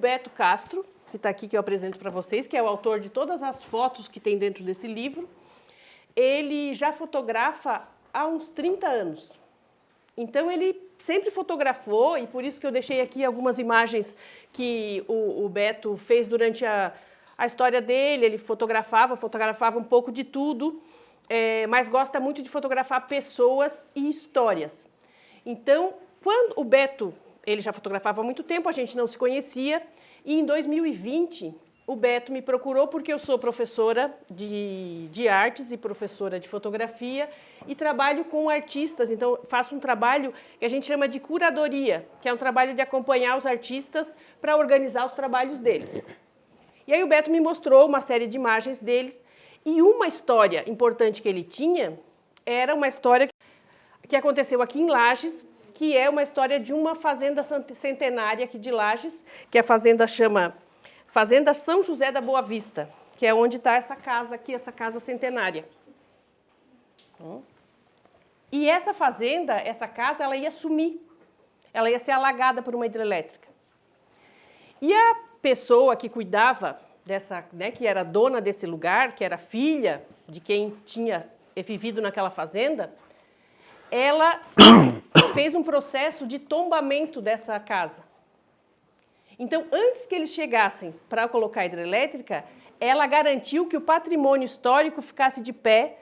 Beto Castro, que está aqui, que eu apresento para vocês, que é o autor de todas as fotos que tem dentro desse livro. Ele já fotografa há uns 30 anos. Então, ele sempre fotografou, e por isso que eu deixei aqui algumas imagens que o Beto fez durante a história dele. Ele fotografava um pouco de tudo, mas gosta muito de fotografar pessoas e histórias. Então, quando o Beto, ele já fotografava há muito tempo, a gente não se conhecia, e em 2020, o Beto me procurou porque eu sou professora de artes e professora de fotografia e trabalho com artistas, então faço um trabalho que a gente chama de curadoria, que é um trabalho de acompanhar os artistas para organizar os trabalhos deles. E aí o Beto me mostrou uma série de imagens deles e uma história importante que ele tinha era uma história que aconteceu aqui em Lages, que é uma história de uma fazenda centenária aqui de Lages, que a fazenda chama Fazenda São José da Boa Vista, que é onde está essa casa aqui, essa casa centenária. E essa fazenda, essa casa, ela ia sumir. Ela ia ser alagada por uma hidrelétrica. E a pessoa que cuidava dessa, né, que era dona desse lugar, que era filha de quem tinha vivido naquela fazenda, ela fez um processo de tombamento dessa casa. Então, antes que eles chegassem para colocar a hidrelétrica, ela garantiu que o patrimônio histórico ficasse de pé,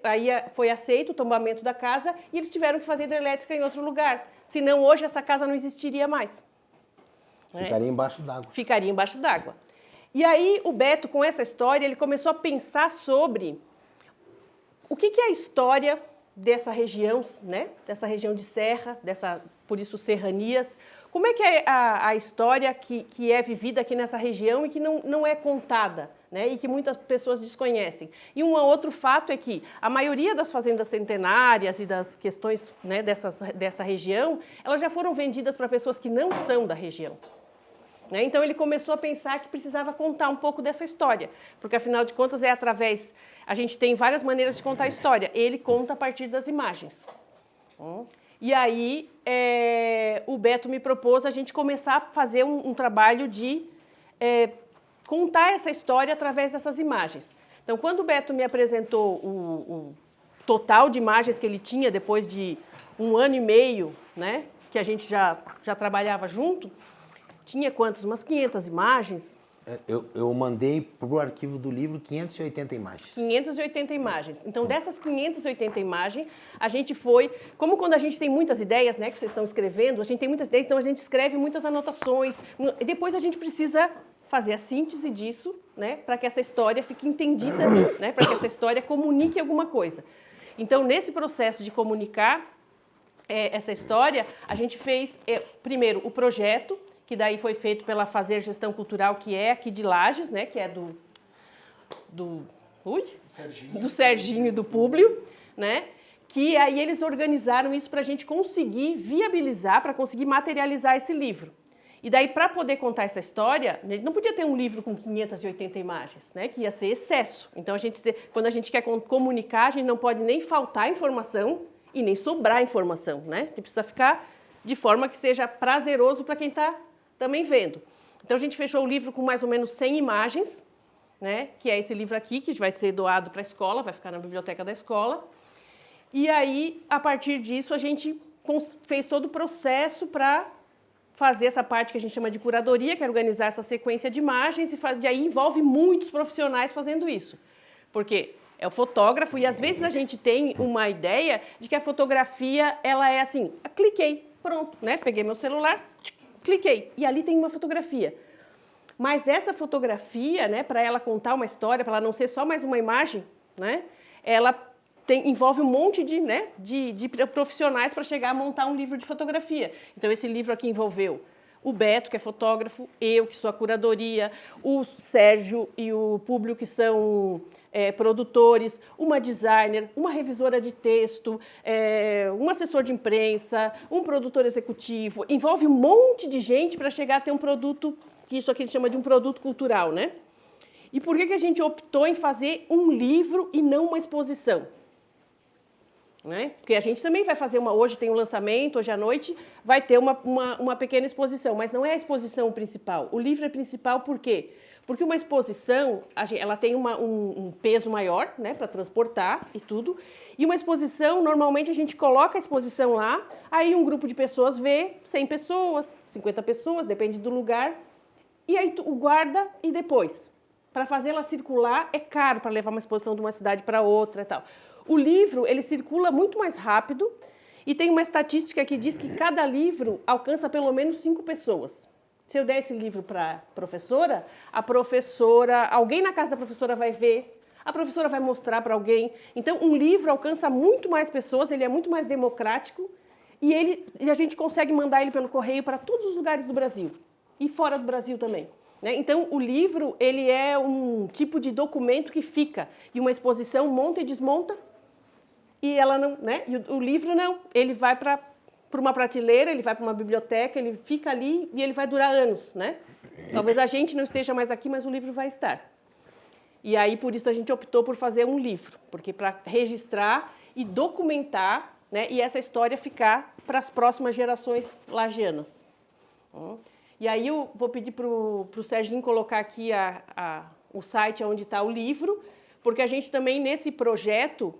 aí foi aceito o tombamento da casa e eles tiveram que fazer hidrelétrica em outro lugar. Senão, hoje, essa casa não existiria mais. Ficaria embaixo d'água. Ficaria embaixo d'água. E aí, o Beto, com essa história, ele começou a pensar sobre o que é a história dessa região, né? Dessa região de serra, por isso serranias. Como é que é a história que é vivida aqui nessa região e que não é contada, né? E que muitas pessoas desconhecem? E um outro fato é que a maioria das fazendas centenárias e das questões, né, dessa região, elas já foram vendidas para pessoas que não são da região. Né? Então, ele começou a pensar que precisava contar um pouco dessa história, porque, afinal de contas, a gente tem várias maneiras de contar a história. Ele conta a partir das imagens. E aí, o Beto me propôs a gente começar a fazer um trabalho de contar essa história através dessas imagens. Então, quando o Beto me apresentou o total de imagens que ele tinha depois de 1 ano e meio, né, que a gente já trabalhava junto, tinha quantas? Umas 500 imagens. Eu mandei para o arquivo do livro 580 imagens. 580 imagens. Então, dessas 580 imagens, a gente foi... Como quando a gente tem muitas ideias, né, que vocês estão escrevendo, a gente tem muitas ideias, então a gente escreve muitas anotações. E depois a gente precisa fazer a síntese disso, né, para que essa história fique entendida, né, para que essa história comunique alguma coisa. Então, nesse processo de comunicar essa história, a gente fez, primeiro, o projeto, que daí foi feito pela Fazer Gestão Cultural, que é aqui de Lages, né, que é do Serginho e do Públio, né, que aí eles organizaram isso para a gente conseguir viabilizar, para conseguir materializar esse livro. E daí, para poder contar essa história, a gente não podia ter um livro com 580 imagens, né, que ia ser excesso. Então, quando a gente quer comunicar, a gente não pode nem faltar informação e nem sobrar informação, né? A gente precisa ficar de forma que seja prazeroso para quem está também vendo. Então, a gente fechou o livro com mais ou menos 100 imagens, né, que é esse livro aqui, que vai ser doado para a escola, vai ficar na biblioteca da escola. E aí, a partir disso, a gente fez todo o processo para fazer essa parte que a gente chama de curadoria, que é organizar essa sequência de imagens, e aí envolve muitos profissionais fazendo isso. Porque é o fotógrafo, e às vezes a gente tem uma ideia de que a fotografia, ela é assim, cliquei, pronto, né, peguei meu celular, cliquei, e ali tem uma fotografia. Mas essa fotografia, né, para ela contar uma história, para ela não ser só mais uma imagem, né, ela envolve um monte de profissionais para chegar a montar um livro de fotografia. Então, esse livro aqui envolveu o Beto, que é fotógrafo, eu, que sou a curadoria, o Sérgio e o Públio, que são produtores, uma designer, uma revisora de texto, um assessor de imprensa, um produtor executivo. Envolve um monte de gente para chegar a ter um produto, que isso aqui a gente chama de um produto cultural, né? E por que a gente optou em fazer um livro e não uma exposição? né? Porque a gente também vai fazer hoje tem um lançamento, hoje à noite vai ter uma pequena exposição, mas não é a exposição principal. O livro é principal por quê? Porque uma exposição, ela tem um peso maior, né, para transportar e tudo. E uma exposição, normalmente a gente coloca a exposição lá, aí um grupo de pessoas vê, 100 pessoas, 50 pessoas, depende do lugar, e aí tu guarda e depois. Para fazê-la circular é caro para levar uma exposição de uma cidade para outra e tal. O livro, ele circula muito mais rápido e tem uma estatística que diz que cada livro alcança pelo menos 5 pessoas. Se eu der esse livro para a professora, alguém na casa da professora vai ver, a professora vai mostrar para alguém. Então, um livro alcança muito mais pessoas, ele é muito mais democrático e a gente consegue mandar ele pelo correio para todos os lugares do Brasil e fora do Brasil também, né? Então, o livro, ele é um tipo de documento que fica e uma exposição monta e desmonta e ela não, né? E o livro não, ele vai para uma prateleira, ele vai para uma biblioteca, ele fica ali e ele vai durar anos, né? Talvez a gente não esteja mais aqui, mas o livro vai estar. E aí, por isso, a gente optou por fazer um livro, porque para registrar e documentar, né, e essa história ficar para as próximas gerações lagianas. E aí eu vou pedir para o Serginho colocar aqui o site onde está o livro, porque a gente também, nesse projeto,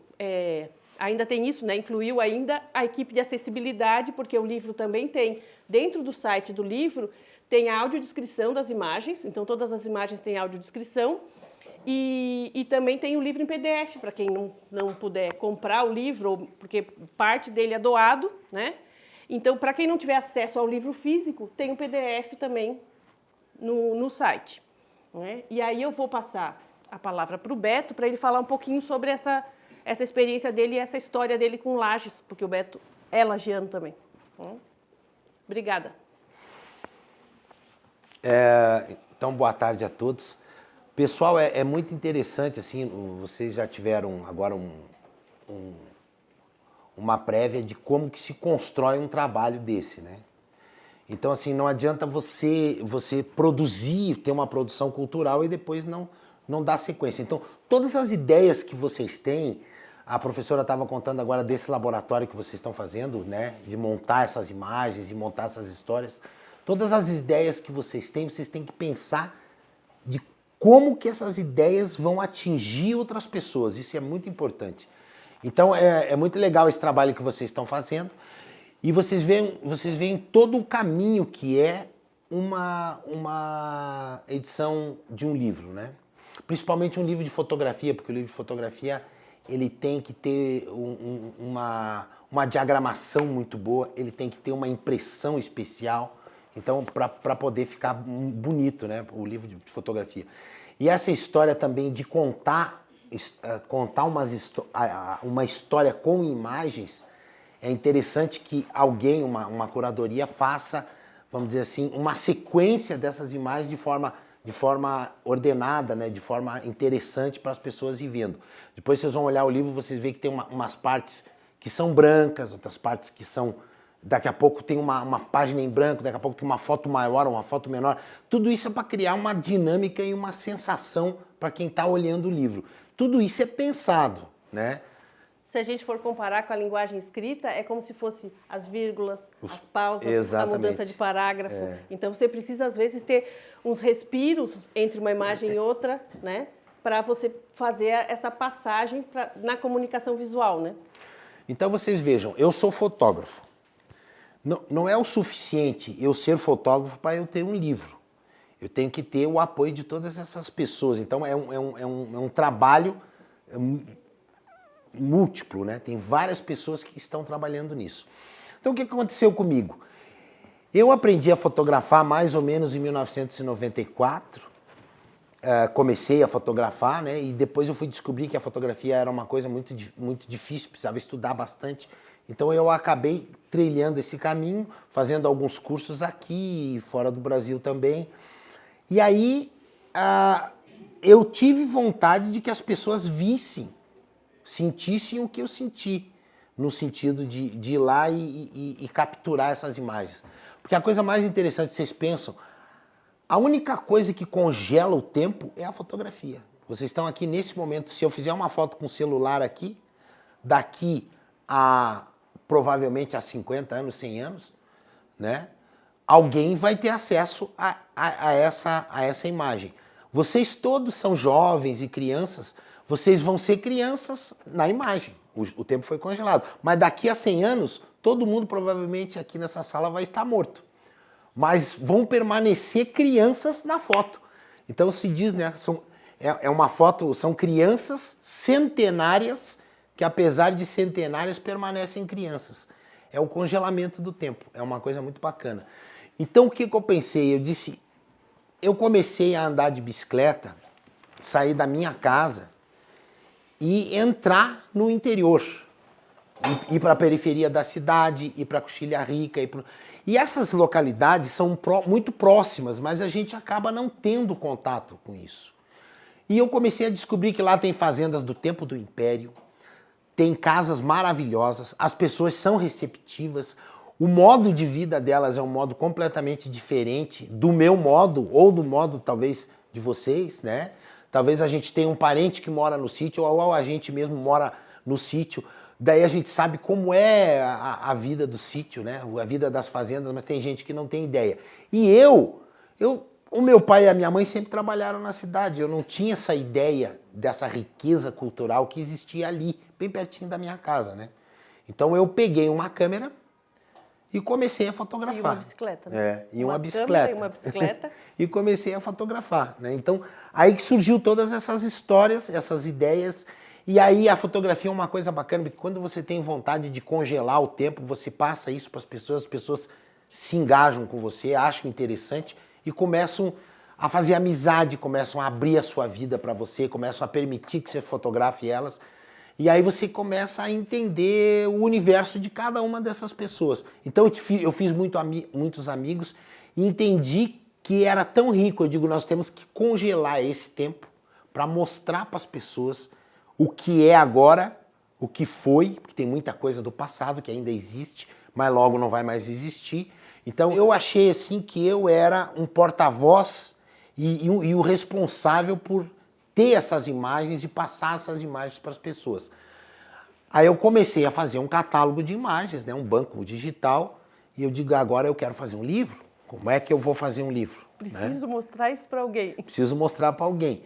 ainda tem isso, né? Incluiu ainda a equipe de acessibilidade, porque o livro também tem, dentro do site do livro, tem a audiodescrição das imagens, então todas as imagens têm audiodescrição, e também tem o livro em PDF, para quem não puder comprar o livro, porque parte dele é doado, né? Então, para quem não tiver acesso ao livro físico, tem o PDF também no site, né? E aí eu vou passar a palavra para o Beto, para ele falar um pouquinho sobre essa experiência dele e essa história dele com Lages, porque o Beto é lagiano também. Obrigada. Então, boa tarde a todos. Pessoal, é muito interessante, assim, vocês já tiveram agora uma prévia de como que se constrói um trabalho desse, né? Então, assim, não adianta você produzir, ter uma produção cultural e depois não dar sequência. Então, todas as ideias que vocês têm, a professora estava contando agora desse laboratório que vocês estão fazendo, né? De montar essas imagens, de montar essas histórias. Todas as ideias que vocês têm que pensar de como que essas ideias vão atingir outras pessoas. Isso é muito importante. Então, é muito legal esse trabalho que vocês estão fazendo. E vocês veem todo o caminho que é uma edição de um livro, né? Principalmente um livro de fotografia, porque o livro de fotografia ele tem que ter uma diagramação muito boa, ele tem que ter uma impressão especial, então para poder ficar bonito, né, o livro de fotografia. E essa história também de contar uma história com imagens, é interessante que alguém, uma curadoria, faça, vamos dizer assim, uma sequência dessas imagens de forma ordenada, né, de forma interessante para as pessoas ir vendo. Depois vocês vão olhar o livro, vocês veem que tem umas partes que são brancas, outras partes que são... Daqui a pouco tem uma página em branco, daqui a pouco tem uma foto maior, uma foto menor. Tudo isso é para criar uma dinâmica e uma sensação para quem está olhando o livro. Tudo isso é pensado, né? Se a gente for comparar com a linguagem escrita, é como se fosse as vírgulas, as pausas, Exatamente. a mudança de parágrafo. Então, você precisa, às vezes, ter uns respiros entre uma imagem e outra, né? Para você fazer essa passagem na comunicação visual, né? Então, vocês vejam, eu sou fotógrafo. Não é o suficiente eu ser fotógrafo para eu ter um livro. Eu tenho que ter o apoio de todas essas pessoas. Então, é um trabalho múltiplo, né? Tem várias pessoas que estão trabalhando nisso. Então, o que aconteceu comigo? Eu aprendi a fotografar mais ou menos em 1994. Comecei a fotografar, né? E depois eu fui descobrir que a fotografia era uma coisa muito, muito difícil, precisava estudar bastante. Então eu acabei trilhando esse caminho, fazendo alguns cursos aqui, fora do Brasil também. E aí eu tive vontade de que as pessoas vissem, sentissem o que eu senti, no sentido de ir lá e capturar essas imagens. Porque a coisa mais interessante, vocês pensam, a única coisa que congela o tempo é a fotografia. Vocês estão aqui nesse momento, se eu fizer uma foto com o celular aqui, daqui provavelmente há 50 anos, 100 anos, né? Alguém vai ter acesso a essa imagem. Vocês todos são jovens e crianças, vocês vão ser crianças na imagem. O tempo foi congelado. Mas daqui a 100 anos, todo mundo provavelmente aqui nessa sala vai estar morto. Mas vão permanecer crianças na foto. Então se diz, né? É uma foto, são crianças centenárias que, apesar de centenárias, permanecem crianças. É o congelamento do tempo. É uma coisa muito bacana. Então o que eu pensei? Eu comecei a andar de bicicleta, sair da minha casa e entrar no interior. Ir para a periferia da cidade, ir para Coxilha Rica. E essas localidades são muito próximas, mas a gente acaba não tendo contato com isso. E eu comecei a descobrir que lá tem fazendas do tempo do Império, tem casas maravilhosas, as pessoas são receptivas, o modo de vida delas é um modo completamente diferente do meu modo, ou do modo, talvez, de vocês, né? Talvez a gente tenha um parente que mora no sítio, ou a gente mesmo mora no sítio. Daí a gente sabe como é a vida do sítio, né? A vida das fazendas, mas tem gente que não tem ideia. E o meu pai e a minha mãe sempre trabalharam na cidade. Eu não tinha essa ideia dessa riqueza cultural que existia ali, bem pertinho da minha casa, né? Então eu peguei uma câmera e comecei a fotografar. E uma bicicleta, né? Uma bicicleta. E uma bicicleta. E comecei a fotografar, né? Então, aí que surgiu todas essas histórias, essas ideias. E aí a fotografia é uma coisa bacana, porque quando você tem vontade de congelar o tempo, você passa isso para as pessoas se engajam com você, acham interessante e começam a fazer amizade, começam a abrir a sua vida para você, começam a permitir que você fotografe elas. E aí você começa a entender o universo de cada uma dessas pessoas. Então eu fiz muitos amigos e entendi que era tão rico. Eu digo, nós temos que congelar esse tempo para mostrar para as pessoas o que é agora, o que foi, porque tem muita coisa do passado que ainda existe, mas logo não vai mais existir. Então eu achei assim que eu era um porta-voz e o responsável por ter essas imagens e passar essas imagens para as pessoas. Aí eu comecei a fazer um catálogo de imagens, né, um banco digital, e eu digo, agora eu quero fazer um livro. Como é que eu vou fazer um livro? Preciso mostrar isso para alguém. Preciso mostrar para alguém.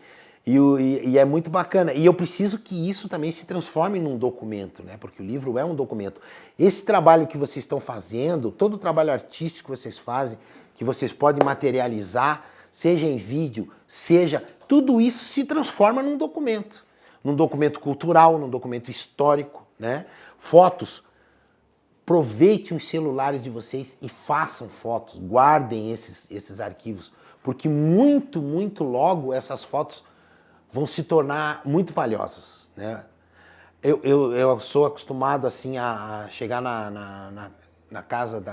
E é muito bacana. E eu preciso que isso também se transforme num documento, né? Porque o livro é um documento. Esse trabalho que vocês estão fazendo, todo o trabalho artístico que vocês fazem, que vocês podem materializar, seja em vídeo, seja... Tudo isso se transforma num documento cultural, num documento histórico, né? Fotos. Aproveitem os celulares de vocês e façam fotos, guardem esses arquivos, porque muito, muito logo essas fotos vão se tornar muito valiosas, né? Eu sou acostumado assim a chegar na casa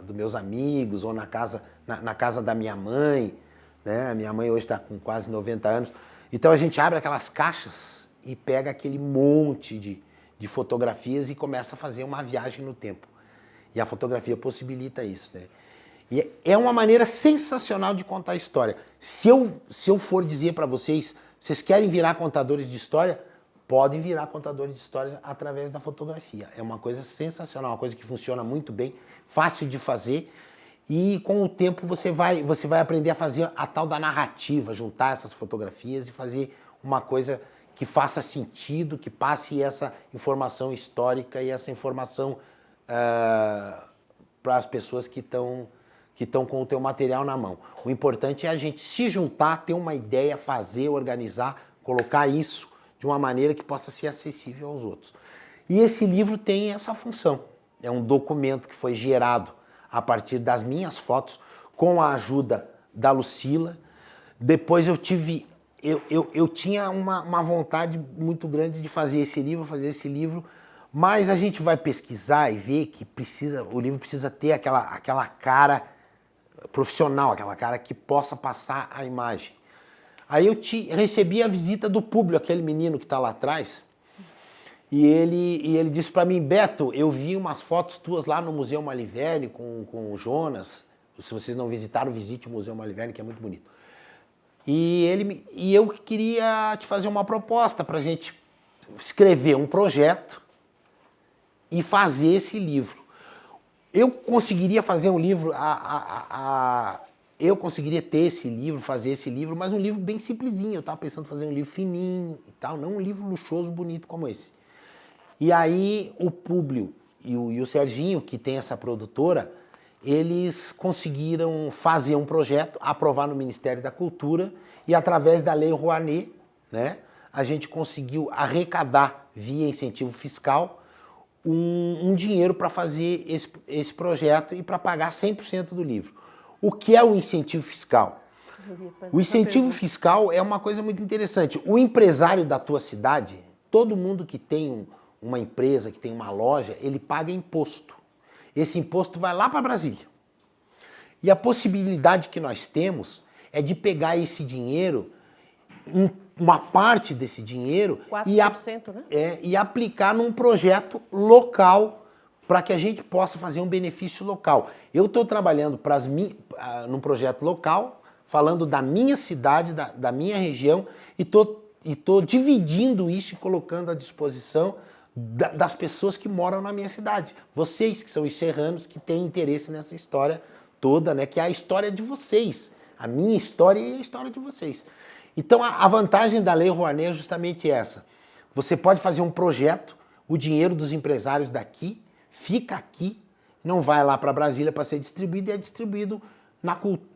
dos meus amigos ou na casa da minha mãe, né? Minha mãe hoje está com quase 90 anos. Então a gente abre aquelas caixas e pega aquele monte de fotografias e começa a fazer uma viagem no tempo. E a fotografia possibilita isso, né? E é uma maneira sensacional de contar a história. Se eu for dizer para vocês, vocês querem virar contadores de história? Podem virar contadores de história através da fotografia. É uma coisa sensacional, uma coisa que funciona muito bem, fácil de fazer. E com o tempo você vai aprender a fazer a tal da narrativa, juntar essas fotografias e fazer uma coisa que faça sentido, que passe essa informação histórica e essa informação para as pessoas que estão com o teu material na mão. O importante é a gente se juntar, ter uma ideia, fazer, organizar, colocar isso de uma maneira que possa ser acessível aos outros. E esse livro tem essa função. É um documento que foi gerado a partir das minhas fotos, com a ajuda da Lucila. Depois eu tinha uma vontade muito grande de fazer esse livro, mas a gente vai pesquisar e ver que o livro precisa ter aquela cara profissional, aquela cara que possa passar a imagem. Aí eu recebi a visita do Públio, aquele menino que está lá atrás, e ele disse para mim, Beto, eu vi umas fotos tuas lá no Museu Maliverne com o Jonas. Se vocês não visitaram, visite o Museu Maliverne, que é muito bonito. E eu queria te fazer uma proposta para a gente escrever um projeto e fazer esse livro. Eu conseguiria fazer um livro, eu conseguiria ter esse livro, fazer esse livro, mas um livro bem simplesinho. Eu estava pensando em fazer um livro fininho e tal, não um livro luxuoso, bonito como esse. E aí o Públio e o Serginho, que tem essa produtora, eles conseguiram fazer um projeto, aprovar no Ministério da Cultura, e através da Lei Rouanet, né, a gente conseguiu arrecadar via incentivo fiscal um dinheiro para fazer esse projeto e para pagar 100% do livro. O que é o incentivo fiscal? O incentivo fiscal é uma coisa muito interessante. O empresário da tua cidade, todo mundo que tem uma empresa, que tem uma loja, ele paga imposto. Esse imposto vai lá para Brasília. E a possibilidade que nós temos é de pegar esse dinheiro, uma parte desse dinheiro, 4%, né? E aplicar num projeto local para que a gente possa fazer um benefício local. Eu estou trabalhando num projeto local, falando da minha cidade, da minha região, e estou dividindo isso e colocando à disposição das pessoas que moram na minha cidade. Vocês que são os serranos, que têm interesse nessa história toda, né? Que é a história de vocês. A minha história e a história de vocês. Então a vantagem da Lei Rouanet é justamente essa. Você pode fazer um projeto, o dinheiro dos empresários daqui fica aqui, não vai lá para Brasília para ser distribuído, e é distribuído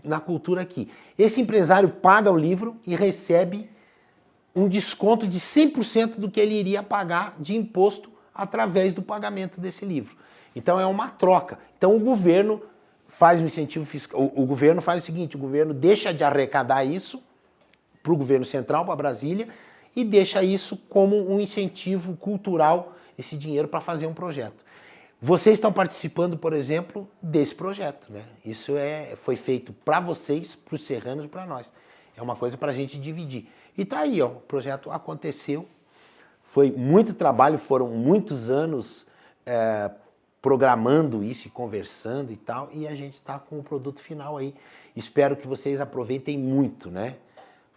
na cultura aqui. Esse empresário paga o livro e recebe um desconto de 100% do que ele iria pagar de imposto através do pagamento desse livro. Então é uma troca. Então o governo faz um incentivo fiscal, o governo faz o seguinte, o governo deixa de arrecadar isso para o governo central, para Brasília, e deixa isso como um incentivo cultural, esse dinheiro para fazer um projeto. Vocês estão participando, por exemplo, desse projeto, né? Isso foi feito para vocês, para os serranos e para nós. É uma coisa para a gente dividir. E tá aí, ó, o projeto aconteceu, foi muito trabalho, foram muitos anos programando isso e conversando e tal, e a gente está com o produto final aí. Espero que vocês aproveitem muito, né?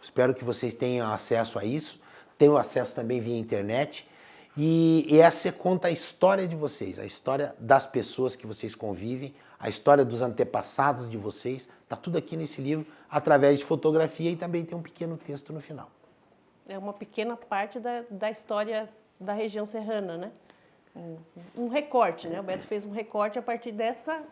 Espero que vocês tenham acesso a isso, tenham acesso também via internet, e essa conta a história de vocês, a história das pessoas que vocês convivem, a história dos antepassados de vocês, está tudo aqui nesse livro, através de fotografia, e também tem um pequeno texto no final. É uma pequena parte da história da região serrana, né? Um recorte, né? O Beto fez um recorte a partir dessa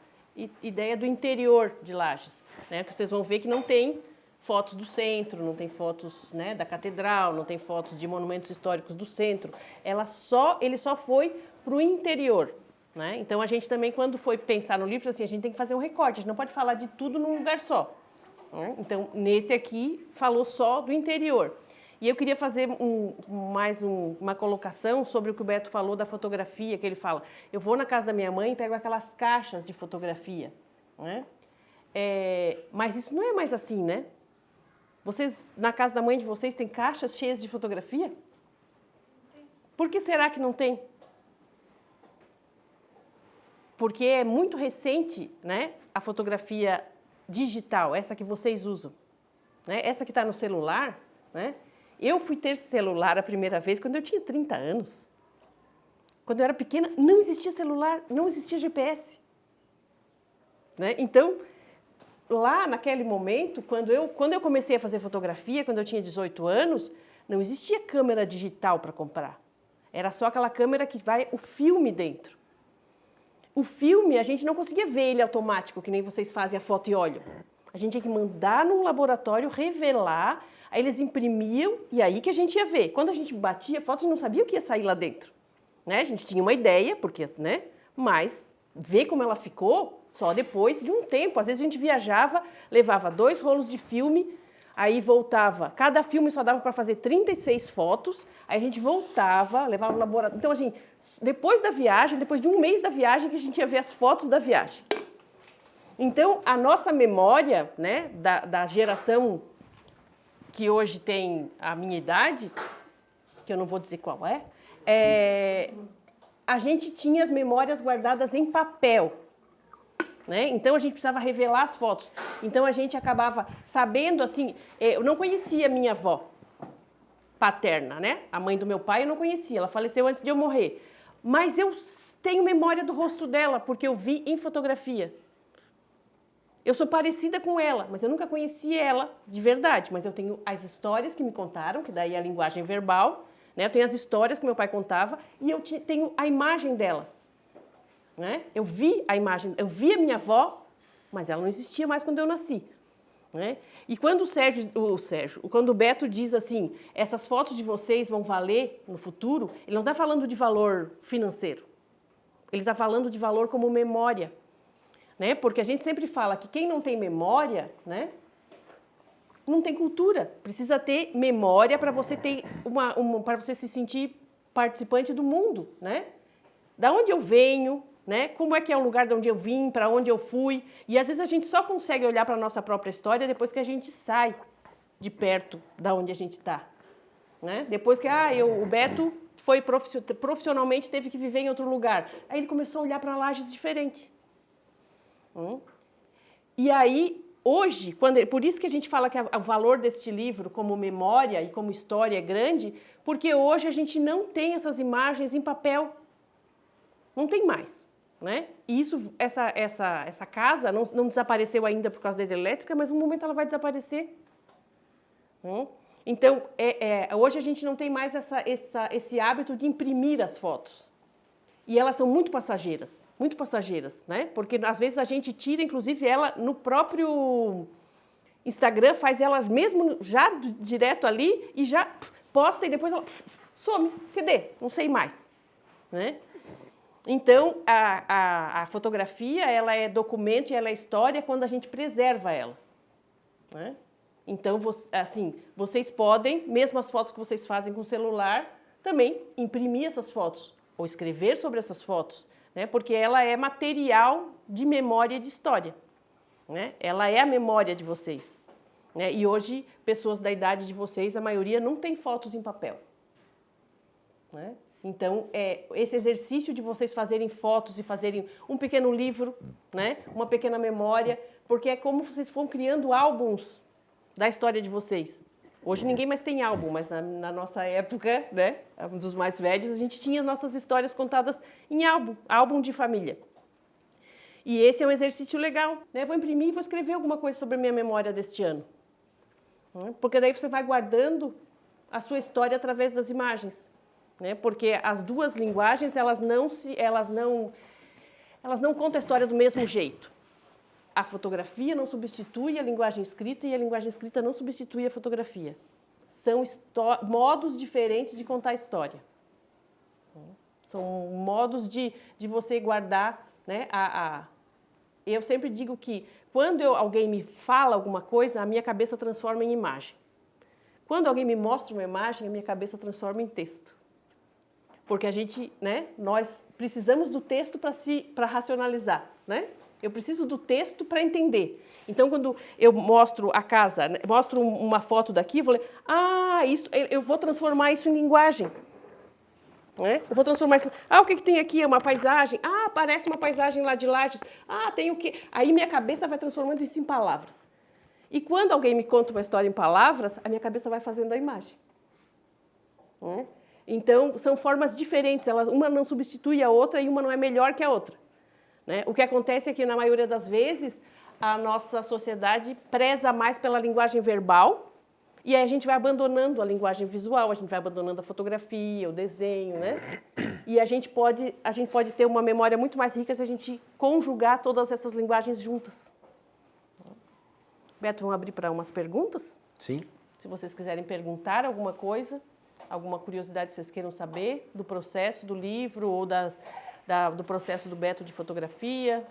ideia do interior de Lages, né? Porque vocês vão ver que não tem fotos do centro, não tem fotos, né, da catedral, não tem fotos de monumentos históricos do centro. Ele só foi para o interior, né? Então a gente também, quando foi pensar no livro, assim, a gente tem que fazer um recorte, a gente não pode falar de tudo num lugar só, né? Então nesse aqui falou só do interior. E eu queria fazer uma colocação sobre o que o Beto falou da fotografia, que ele fala, eu vou na casa da minha mãe e pego aquelas caixas de fotografia, né? Mas isso não é mais assim, né? Vocês, na casa da mãe de vocês, tem caixas cheias de fotografia? Por que será que não tem? Porque é muito recente, né, a fotografia digital, essa que vocês usam, né? Essa que está no celular, né? Eu fui ter celular a primeira vez quando eu tinha 30 anos. Quando eu era pequena, não existia celular, não existia GPS, né? Então, lá naquele momento, quando eu comecei a fazer fotografia, quando eu tinha 18 anos, não existia câmera digital para comprar. Era só aquela câmera que vai o filme dentro. O filme, a gente não conseguia ver ele automático, que nem vocês fazem a foto e olham. A gente tinha que mandar num laboratório, revelar, aí eles imprimiam e aí que a gente ia ver. Quando a gente batia a foto, a gente não sabia o que ia sair lá dentro, né? A gente tinha uma ideia, porque, né? Mas ver como ela ficou só depois de um tempo. Às vezes a gente viajava, levava 2 rolos de filme, aí voltava. Cada filme só dava para fazer 36 fotos, aí a gente voltava, levava no laboratório. Então, assim, depois da viagem, depois de um mês da viagem, que a gente ia ver as fotos da viagem. Então, a nossa memória, né, da geração que hoje tem a minha idade, que eu não vou dizer qual a gente tinha as memórias guardadas em papel, né? Então a gente precisava revelar as fotos. Então a gente acabava sabendo, assim, eu não conhecia a minha avó paterna, né? A mãe do meu pai eu não conhecia, ela faleceu antes de eu morrer. mas eu tenho memória do rosto dela, porque eu vi em fotografia. Eu sou parecida com ela, mas eu nunca conheci ela de verdade. Mas eu tenho as histórias que me contaram, que daí é a linguagem verbal, né? Eu tenho as histórias que meu pai contava e eu tenho a imagem dela. Né? Eu vi a imagem, eu vi a minha avó, mas ela não existia mais quando eu nasci. Né? E quando quando o Beto diz assim, essas fotos de vocês vão valer no futuro, ele não está falando de valor financeiro. Ele está falando de valor como memória. Né? Porque a gente sempre fala que quem não tem memória, né, não tem cultura. Precisa ter memória para você ter para você se sentir participante do mundo, né? Da onde eu venho, né? Como é que é o lugar de onde eu vim, para onde eu fui. E às vezes a gente só consegue olhar para a nossa própria história depois que a gente sai de perto da onde a gente está. Né? Depois que o Beto foi profissionalmente, teve que viver em outro lugar. Aí ele começou a olhar para Lages diferente. E aí, hoje, por isso que a gente fala que o valor deste livro como memória e como história é grande, porque hoje a gente não tem essas imagens em papel. Não tem mais. Né? E essa casa não desapareceu ainda por causa da hidrelétrica, mas no momento ela vai desaparecer. Então, hoje a gente não tem mais esse hábito de imprimir as fotos. E elas são muito passageiras, né? Porque às vezes a gente tira, inclusive, ela no próprio Instagram, faz elas mesmo já direto ali e já posta e depois ela some. Cadê? Não sei mais. Né? Então, a fotografia, ela é documento e ela é história quando a gente preserva ela. Né? Então, assim, vocês podem, mesmo as fotos que vocês fazem com o celular, também imprimir essas fotos ou escrever sobre essas fotos, né? Porque ela é material de memória e de história. Né? Ela é a memória de vocês. Né? E hoje, pessoas da idade de vocês, a maioria não tem fotos em papel. Né? Então, esse exercício de vocês fazerem fotos e fazerem um pequeno livro, né? Uma pequena memória, porque é como vocês vão criando álbuns da história de vocês. Hoje ninguém mais tem álbum, mas na nossa época, né, dos mais velhos, a gente tinha nossas histórias contadas em álbum de família. E esse é um exercício legal. Né? Vou imprimir e vou escrever alguma coisa sobre a minha memória deste ano. Porque daí você vai guardando a sua história através das imagens. Né? Porque as duas linguagens, elas não contam a história do mesmo jeito. A fotografia não substitui a linguagem escrita e a linguagem escrita não substitui a fotografia. São modos diferentes de contar a história. São modos de você guardar. Né, Eu sempre digo que quando alguém me fala alguma coisa, a minha cabeça transforma em imagem. Quando alguém me mostra uma imagem, a minha cabeça transforma em texto. Porque nós precisamos do texto para racionalizar, né? Eu preciso do texto para entender. Então, quando eu mostro a casa, mostro uma foto daqui, eu vou ler, eu vou transformar isso em linguagem. Né? Eu vou transformar isso. O que tem aqui? É uma paisagem. Parece uma paisagem lá de Lages. Tem o quê? Aí minha cabeça vai transformando isso em palavras. E quando alguém me conta uma história em palavras, a minha cabeça vai fazendo a imagem. Né? Então, são formas diferentes. Uma não substitui a outra e uma não é melhor que a outra. Né? O que acontece é que, na maioria das vezes, a nossa sociedade preza mais pela linguagem verbal e aí a gente vai abandonando a linguagem visual, a gente vai abandonando a fotografia, o desenho, né? E a gente pode ter uma memória muito mais rica se a gente conjugar todas essas linguagens juntas. Beto, vamos abrir para umas perguntas? Sim. Se vocês quiserem perguntar alguma coisa, alguma curiosidade que vocês queiram saber do processo do livro ou do processo do Beto de fotografia.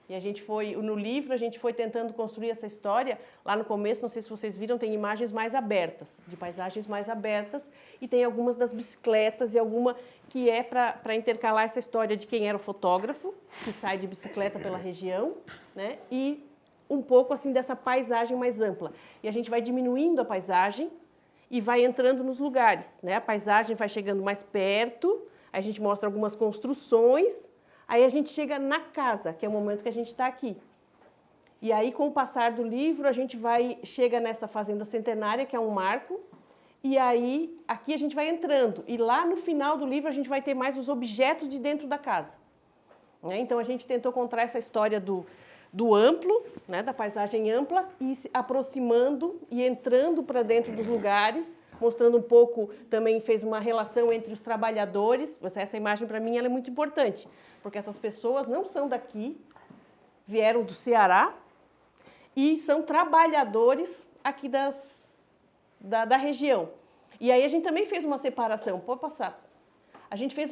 E no livro, a gente foi tentando construir essa história. Lá no começo, não sei se vocês viram, tem imagens mais abertas, de paisagens mais abertas, e tem algumas das bicicletas e alguma que é para intercalar essa história de quem era o fotógrafo, que sai de bicicleta pela região, né? E um pouco assim dessa paisagem mais ampla. E a gente vai diminuindo a paisagem e vai entrando nos lugares, né? A paisagem vai chegando mais perto, a gente mostra algumas construções. Aí a gente chega na casa, que é o momento que a gente está aqui. E aí, com o passar do livro, a gente chega nessa fazenda centenária, que é um marco, E aí, aqui a gente vai entrando. E lá no final do livro a gente vai ter mais os objetos de dentro da casa. Né? Então a gente tentou contar essa história do amplo, né, da paisagem ampla, e se aproximando e entrando para dentro dos lugares, mostrando um pouco, também fez uma relação entre os trabalhadores. Essa imagem para mim ela é muito importante, porque essas pessoas não são daqui, vieram do Ceará e são trabalhadores aqui da região. E aí a gente também fez uma separação, pode passar. A gente fez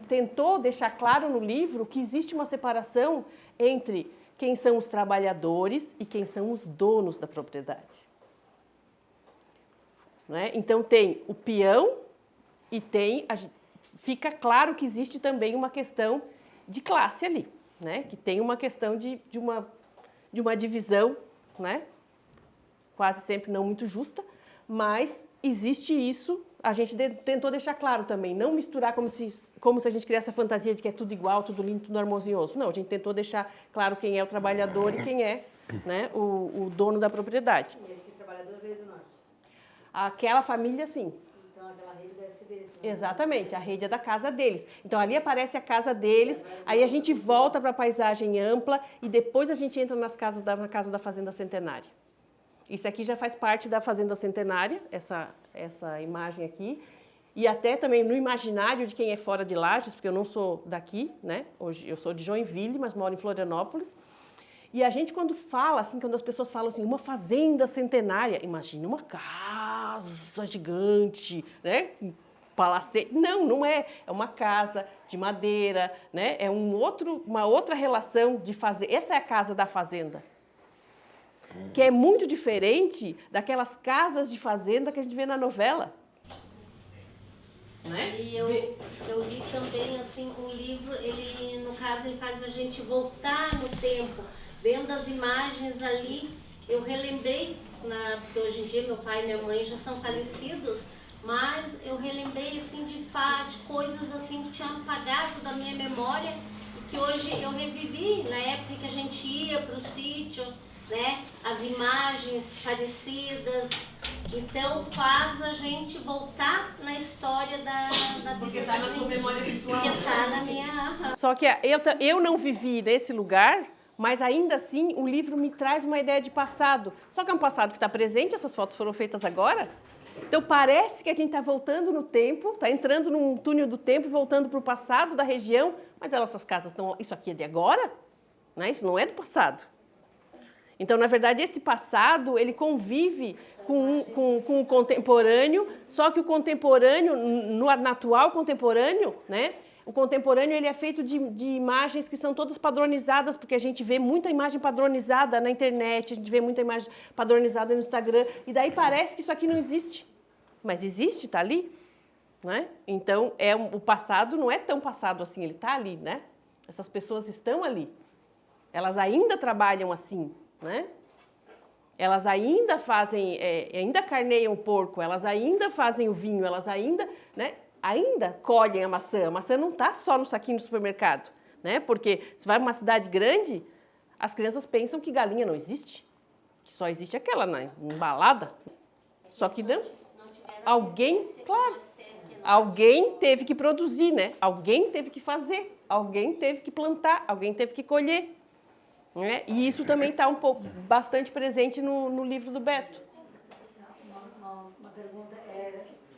tentou deixar claro no livro que existe uma separação entre quem são os trabalhadores e quem são os donos da propriedade. Né? Então tem o peão e fica claro que existe também uma questão de classe ali, né? Que tem uma questão de uma divisão, né? Quase sempre não muito justa, mas existe isso. A gente tentou deixar claro também, não misturar como se a gente criasse a fantasia de que é tudo igual, tudo lindo, tudo harmonioso. Não, a gente tentou deixar claro quem é o trabalhador e quem é, né, o dono da propriedade. E esse trabalhador veio do norte? Aquela família, sim. Então aquela rede deve ser deles. Né? Exatamente, a rede é da casa deles. Então ali aparece a casa deles, aí a gente volta para a paisagem ampla e depois a gente entra na casa da Fazenda Centenária. Isso aqui já faz parte da Fazenda Centenária, essa imagem aqui. E até também no imaginário de quem é fora de Lages, porque eu não sou daqui, né? Hoje eu sou de Joinville, mas moro em Florianópolis. E a gente quando fala, assim, quando as pessoas falam assim, uma fazenda centenária, imagina uma casa gigante, né? Um palacete. Não, não é. É uma casa de madeira, né? É uma outra relação de fazer. Essa é a casa da fazenda. Que é muito diferente daquelas casas de fazenda que a gente vê na novela. Né? E eu li também, assim, o livro, ele, no caso, ele faz a gente voltar no tempo. Vendo as imagens ali, eu relembrei, porque hoje em dia meu pai e minha mãe já são falecidos, mas eu relembrei, assim, de coisas, assim, que tinham apagado da minha memória e que hoje eu revivi na época que a gente ia para o sítio, né? As imagens parecidas, então faz a gente voltar na história da Porque vida tá da na tua gente. memória visual. Porque tá na minha... Só que eu não vivi nesse lugar, mas ainda assim o livro me traz uma ideia de passado. Só que é um passado que está presente, essas fotos foram feitas agora. Então parece que a gente está voltando no tempo, está entrando num túnel do tempo, voltando para o passado da região, mas essas casas estão... Isso aqui é de agora? Né? Isso não é do passado. Então, na verdade, esse passado, ele convive com o contemporâneo, só que o contemporâneo, no atual contemporâneo, né? O contemporâneo ele é feito de imagens que são todas padronizadas, porque a gente vê muita imagem padronizada na internet, a gente vê muita imagem padronizada no Instagram, e daí parece que isso aqui não existe. Mas existe, está ali. Né? Então, o passado não é tão passado assim, ele está ali, né? Essas pessoas estão ali. Elas ainda trabalham assim. Né? Elas ainda fazem, ainda carneiam o porco, elas ainda fazem o vinho, elas ainda, né, ainda colhem a maçã. A maçã não está só no saquinho do supermercado, né? Porque se vai para uma cidade grande, as crianças pensam que galinha não existe, que só existe aquela na embalada. Só que não. Alguém, claro, alguém teve que produzir, né? Alguém teve que fazer, alguém teve que plantar, alguém teve que colher. Né? E isso também está bastante presente no livro do Beto. Uma pergunta,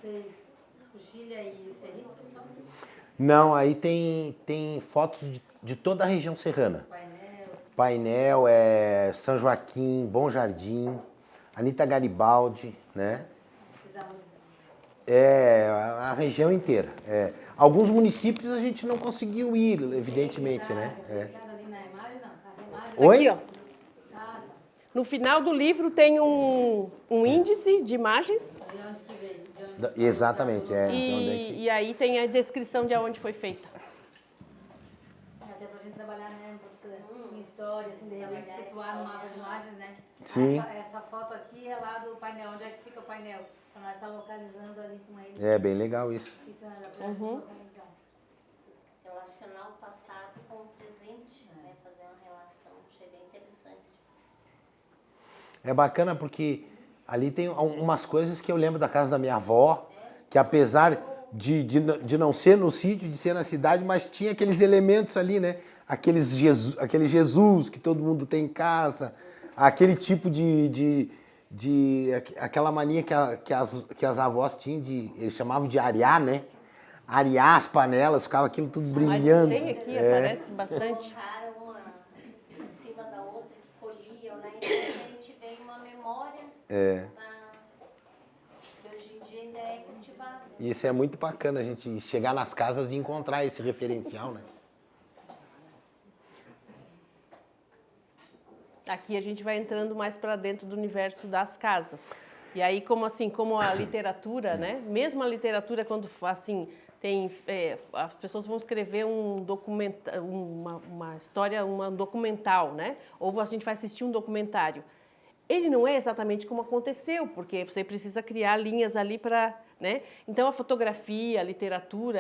fez Coxilha e Cerrito? Não, aí tem fotos de toda a região serrana. Painel, São Joaquim, Bom Jardim, Anita Garibaldi, né? A região inteira. Alguns municípios a gente não conseguiu ir, evidentemente, né? Oi? Aqui, ó. No final do livro tem um índice de imagens. Exatamente, E aí tem a descrição de onde foi feita. Até pra gente trabalhar, né, em história, assim, de realmente situar no mapa de Lages, né? Sim. Essa foto aqui é lá do painel. Onde é que fica o painel? Pra nós estar localizando ali com eles. É bem legal isso. Então, era pra gente localizar. Relacionar o passado com o presente, né? Fazer uma relação, achei bem interessante. É bacana porque Ali tem umas coisas que eu lembro da casa da minha avó, que apesar de não ser no sítio, de ser na cidade, mas tinha aqueles elementos ali, né? Aquele Jesus que todo mundo tem em casa, aquele tipo aquela mania que as avós tinham eles chamavam de arear, né? Arear as panelas, ficava aquilo tudo brilhando. Mas tem aqui, aparece bastante. Colocaram uma em cima da outra que colhiam, né? Então a gente tem uma memória que hoje em dia ainda é cultivada. E isso é muito bacana, a gente chegar nas casas e encontrar esse referencial, né? Aqui a gente vai entrando mais para dentro do universo das casas. E aí, como a literatura, né? Mesmo a literatura, quando assim tem, as pessoas vão escrever um uma história, um documental, né? Ou a gente vai assistir um documentário. Ele não é exatamente como aconteceu, porque você precisa criar linhas ali para, né? Então a fotografia, a literatura,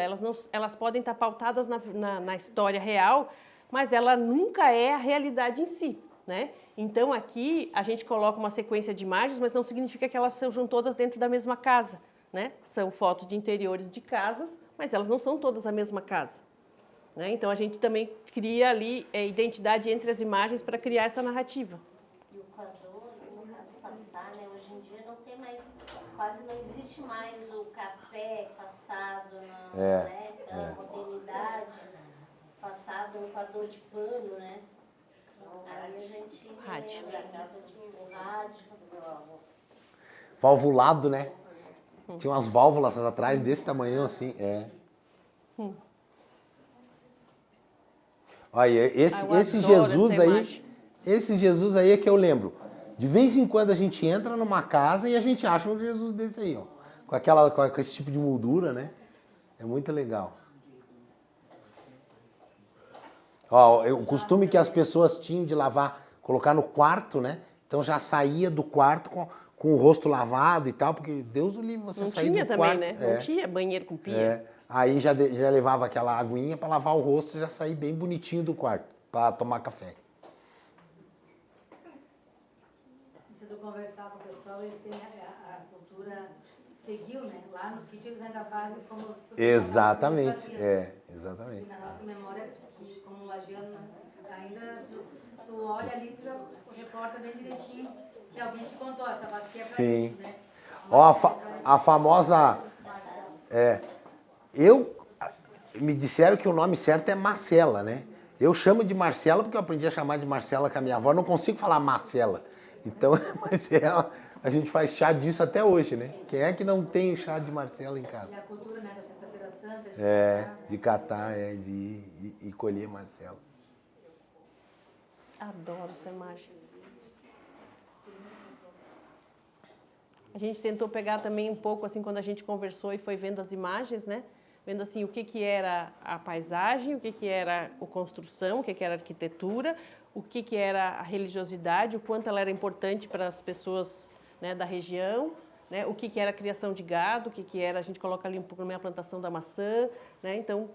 elas podem estar pautadas na história real, mas ela nunca é a realidade em si. Né? Então aqui a gente coloca uma sequência de imagens, mas não significa que elas sejam todas dentro da mesma casa. Né? São fotos de interiores de casas, mas elas não são todas a mesma casa. Né? Então a gente também cria ali identidade entre as imagens para criar essa narrativa. E o coador, no caso passar, né? Hoje em dia não tem mais, quase não existe mais o café passado pela modernidade, passado no coador de pano, né? Aí a gente Rádio. lembra, a casa tinha um rádio. Valvulado, né? Tinha umas válvulas atrás desse tamanho assim, Olha, esse Jesus aí é que eu lembro. De vez em quando a gente entra numa casa e a gente acha um Jesus desse aí, ó. Com esse tipo de moldura, né? É muito legal. Ó, o costume que as pessoas tinham de lavar, colocar no quarto, né? Então já saía do quarto com o rosto lavado e tal, porque Deus o livre você sair do quarto. Não tinha também, né? Não tinha banheiro com pia. Aí já levava aquela aguinha para lavar o rosto e já sair bem bonitinho do quarto, para tomar café. Se tu conversar com o pessoal, eles têm a cultura seguiu, né? Lá no sítio eles ainda fazem como os... Exatamente, exatamente. E na nossa memória, como lagiano, ainda tu olha ali, tu já reporta bem direitinho que alguém te contou, essa bacia é pra isso, né? Ó, a famosa... Me disseram que o nome certo é Marcela, né? Eu chamo de Marcela porque eu aprendi a chamar de Marcela com a minha avó. Eu não consigo falar Marcela. Então, a gente faz chá disso até hoje, né? Quem é que não tem chá de Marcela em casa? E a cultura, né, da Sexta-feira Santa. De catar, de ir e colher Marcela. Adoro essa imagem. A gente tentou pegar também um pouco, assim, quando a gente conversou e foi vendo as imagens, né? Vendo, assim, o que era a paisagem, o que era a construção, o que era a arquitetura, o que era a religiosidade, o quanto ela era importante para as pessoas, né, da região, né? O que era a criação de gado, o que era, a gente coloca ali um pouco a plantação da maçã, né? Então,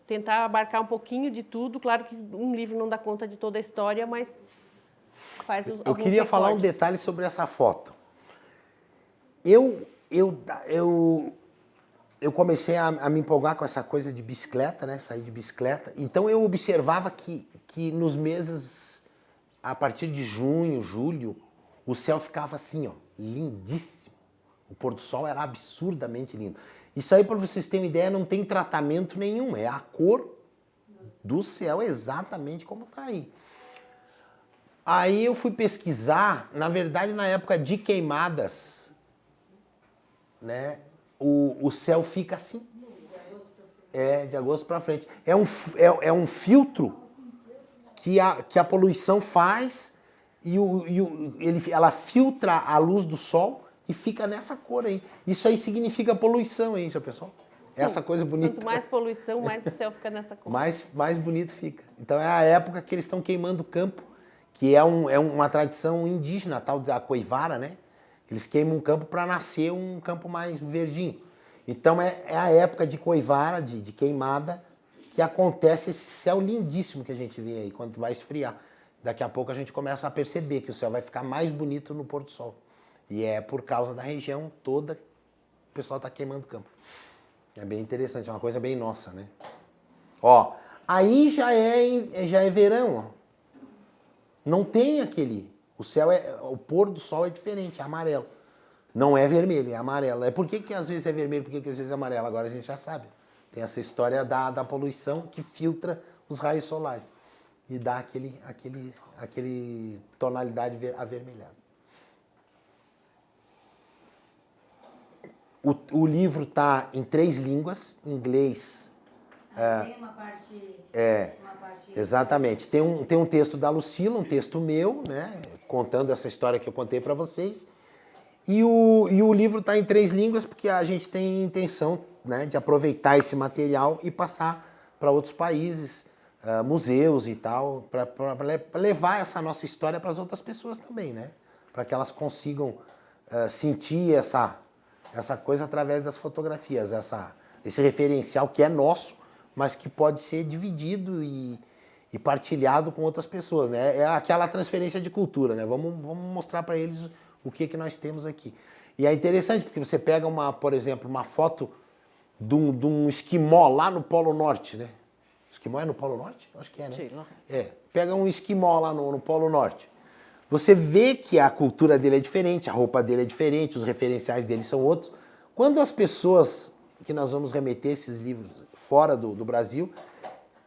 tentar abarcar um pouquinho de tudo. Claro que um livro não dá conta de toda a história, mas faz alguns Eu queria falar um detalhe sobre essa foto. Eu comecei a me empolgar com essa coisa de bicicleta, né? Sair de bicicleta. Então eu observava que nos meses, a partir de junho, julho, o céu ficava assim, ó, lindíssimo. O pôr do sol era absurdamente lindo. Isso aí, para vocês terem uma ideia, não tem tratamento nenhum. É a cor do céu exatamente como está aí. Aí eu fui pesquisar, na verdade, na época de queimadas, né? O céu fica assim. De agosto para frente. É um filtro que a poluição faz e ela filtra a luz do sol e fica nessa cor aí. Isso aí significa poluição, hein, já pessoal? Essa coisa bonita. Quanto mais poluição, mais o céu fica nessa cor. Mais bonito fica. Então é a época que eles estão queimando o campo, que é uma tradição indígena, tal da coivara, né? Eles queimam um campo para nascer um campo mais verdinho. Então é a época de coivara, de queimada, que acontece esse céu lindíssimo que a gente vê aí, quando vai esfriar. Daqui a pouco a gente começa a perceber que o céu vai ficar mais bonito no pôr do sol. E é por causa da região toda que o pessoal está queimando campo. É bem interessante, é uma coisa bem nossa, né? Ó, aí já é verão, ó. Não tem aquele... O pôr do sol é diferente, é amarelo. Não é vermelho, é amarelo. Por que às vezes é vermelho, por que às vezes é amarelo? Agora a gente já sabe. Tem essa história da poluição que filtra os raios solares e dá aquele tonalidade avermelhada. O livro está em 3 línguas, inglês. Tem uma parte... Exatamente. Tem um texto da Lucila, um texto meu, né, contando essa história que eu contei para vocês. E o livro está em 3 línguas porque a gente tem intenção, né, de aproveitar esse material e passar para outros países, museus e tal, para levar essa nossa história para as outras pessoas também, né? Para que elas consigam sentir essa coisa através das fotografias, esse referencial que é nosso, mas que pode ser dividido e partilhado com outras pessoas, né? É aquela transferência de cultura, né? Vamos mostrar para eles o que nós temos aqui. E é interessante porque você pega, por exemplo, uma foto de um esquimó lá no Polo Norte, né? Esquimó é no Polo Norte? Acho que é, né? Sei lá. Pega um esquimó lá no Polo Norte. Você vê que a cultura dele é diferente, a roupa dele é diferente, os referenciais dele são outros. Quando as pessoas que nós vamos remeter esses livros fora do Brasil,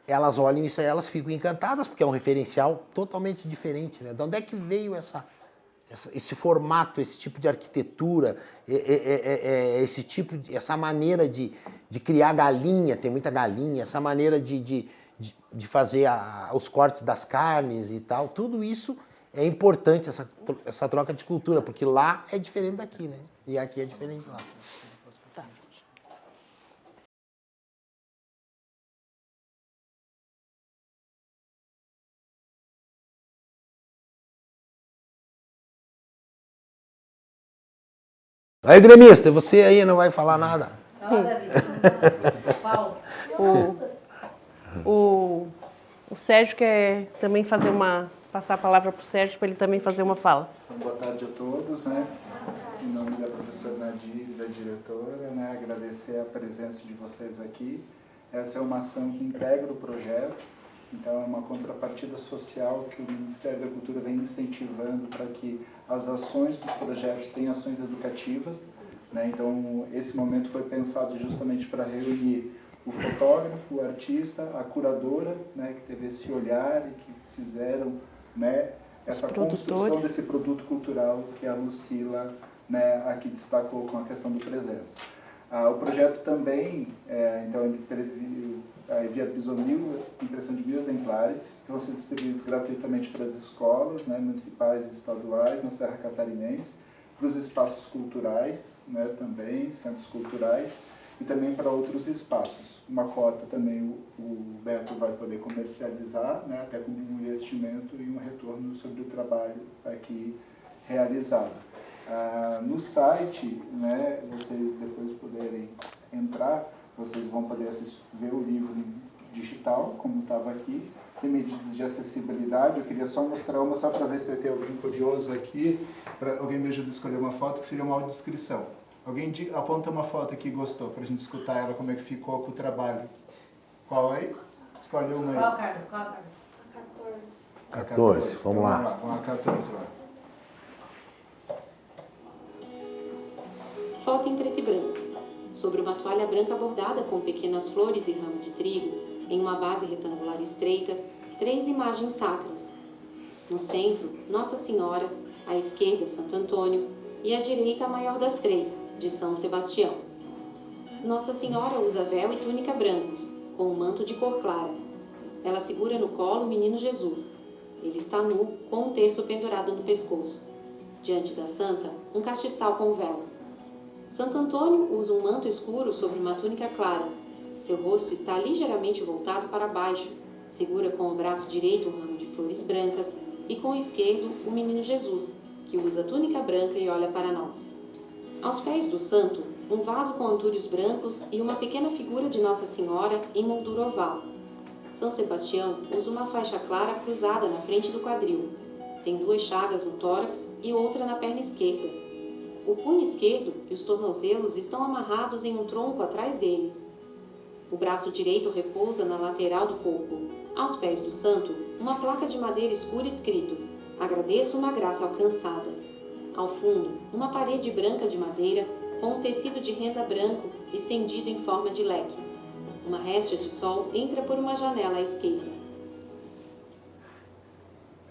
elas olham isso aí, elas ficam encantadas, porque é um referencial totalmente diferente, né? De onde é que veio esse formato, esse tipo de arquitetura, essa maneira de criar galinha, tem muita galinha, essa maneira de fazer os cortes das carnes e tal, tudo isso é importante, essa troca de cultura, porque lá é diferente daqui, né? E aqui é diferente de lá. Tá. Aí, gremista, você aí não vai falar nada? Não, Davi. Paulo. O Sérgio quer também passar a palavra para o Sérgio para ele também fazer uma fala. Então, boa tarde a todos, né? Em nome da professora Nadir, da diretora, né? Agradecer a presença de vocês aqui. Essa é uma ação que integra o projeto, então é uma contrapartida social que o Ministério da Cultura vem incentivando para que as ações dos projetos tenham ações educativas, né? Então, esse momento foi pensado justamente para reunir o fotógrafo, o artista, a curadora, né, que teve esse olhar e que fizeram, né, essa construção desse produto cultural que a Lucila, né, aqui destacou com a questão do presença. O projeto também, então, ele previu, viabilizou impressão de 1.000 exemplares, que vão ser distribuídos gratuitamente para as escolas, né, municipais e estaduais na Serra Catarinense, para os espaços culturais, né, também, centros culturais, e também para outros espaços. Uma cota também o Beto vai poder comercializar, né, até com um investimento e um retorno sobre o trabalho aqui realizado. No site, né, vocês depois puderem entrar, vocês vão poder ver o livro digital, como estava aqui. Tem medidas de acessibilidade, eu queria só mostrar uma, só para ver se tem alguém curioso aqui. Alguém me ajuda a escolher uma foto, que seria uma audiodescrição. Alguém aponta uma foto aqui e gostou, para a gente escutar ela, como é que ficou com o trabalho. Qual aí? Escolhe uma aí. Qual, Carlos? Qual, Carlos? 14, vamos lá. Vamos lá, 14 lá. Foto em preto e branco. Sobre uma toalha branca bordada com pequenas flores e ramo de trigo, em uma base retangular estreita, 3 imagens sacras. No centro, Nossa Senhora, à esquerda, Santo Antônio, e à direita, a maior das 3, de São Sebastião. Nossa Senhora usa véu e túnica brancos, com um manto de cor clara. Ela segura no colo o menino Jesus. Ele está nu, com um terço pendurado no pescoço. Diante da santa, um castiçal com vela. Santo Antônio usa um manto escuro sobre uma túnica clara. Seu rosto está ligeiramente voltado para baixo. Segura com o braço direito um ramo de flores brancas e com o esquerdo o menino Jesus, que usa túnica branca e olha para nós. Aos pés do santo, um vaso com antúrios brancos e uma pequena figura de Nossa Senhora em moldura oval. São Sebastião usa uma faixa clara cruzada na frente do quadril. Tem 2 chagas no tórax e outra na perna esquerda. O punho esquerdo e os tornozelos estão amarrados em um tronco atrás dele. O braço direito repousa na lateral do corpo. Aos pés do santo, uma placa de madeira escura escrito: "Agradeço uma graça alcançada". Ao fundo, uma parede branca de madeira com um tecido de renda branco estendido em forma de leque. Uma réstia de sol entra por uma janela à esquerda.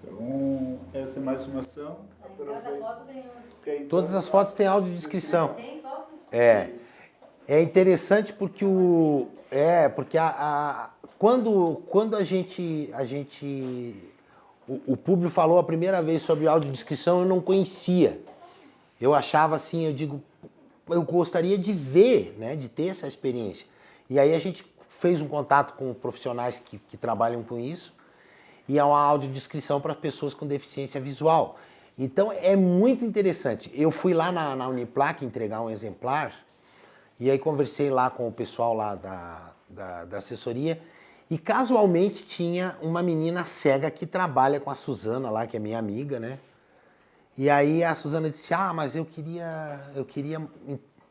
Então, essa é mais uma ação. Cada foto tem um. Todas as fotos têm audiodescrição. Tem fotos? É interessante porque quando o público falou a primeira vez sobre audiodescrição, eu não conhecia. Eu achava assim, eu gostaria de ver, né, de ter essa experiência. E aí a gente fez um contato com profissionais que trabalham com isso, e é uma audiodescrição para pessoas com deficiência visual. Então é muito interessante. Eu fui lá na Uniplac entregar um exemplar, e aí conversei lá com o pessoal lá da assessoria, e casualmente tinha uma menina cega que trabalha com a Suzana lá, que é minha amiga, né? E aí a Suzana disse, mas eu queria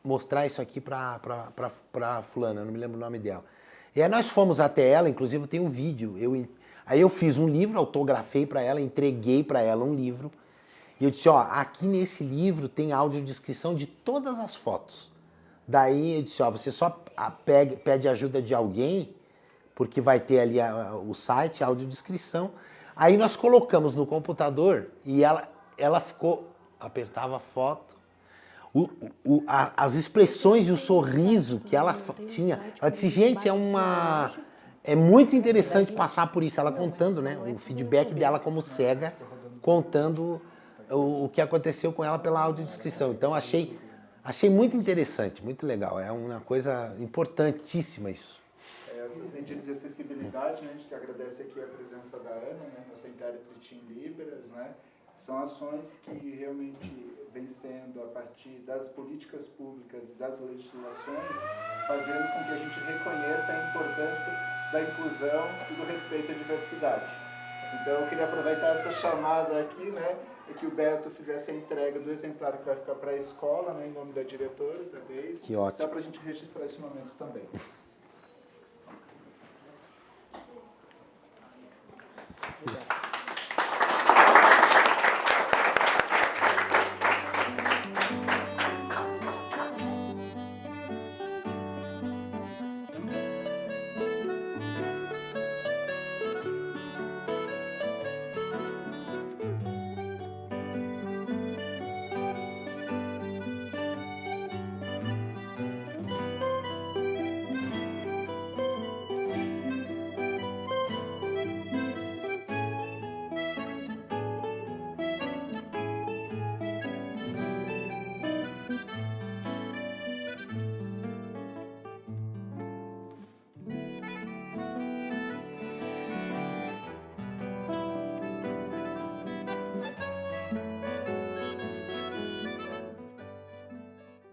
mostrar isso aqui pra fulana, eu não me lembro o nome dela. E aí nós fomos até ela, inclusive eu tenho um vídeo, aí eu fiz um livro, autografei para ela, entreguei para ela um livro, e eu disse, aqui nesse livro tem audiodescrição de todas as fotos. Daí eu disse, você só pede ajuda de alguém, porque vai ter ali o site, a audiodescrição. Aí nós colocamos no computador e ela apertava a foto, as expressões e o sorriso que ela tinha. Ela disse, gente, é muito interessante passar por isso. Ela contando, né, o feedback dela como cega, contando o que aconteceu com ela pela audiodescrição. Então achei muito interessante, muito legal. É uma coisa importantíssima isso. Essas medidas de acessibilidade, né, a gente agradece aqui a presença da Ana, né, nossa intérprete em Libras, né, são ações que realmente vêm sendo a partir das políticas públicas e das legislações, fazendo com que a gente reconheça a importância da inclusão e do respeito à diversidade. Então eu queria aproveitar essa chamada aqui, né, que o Beto fizesse a entrega do exemplar que vai ficar para a escola, né, em nome da diretora da vez, Que ótimo. só para a gente registrar esse momento também.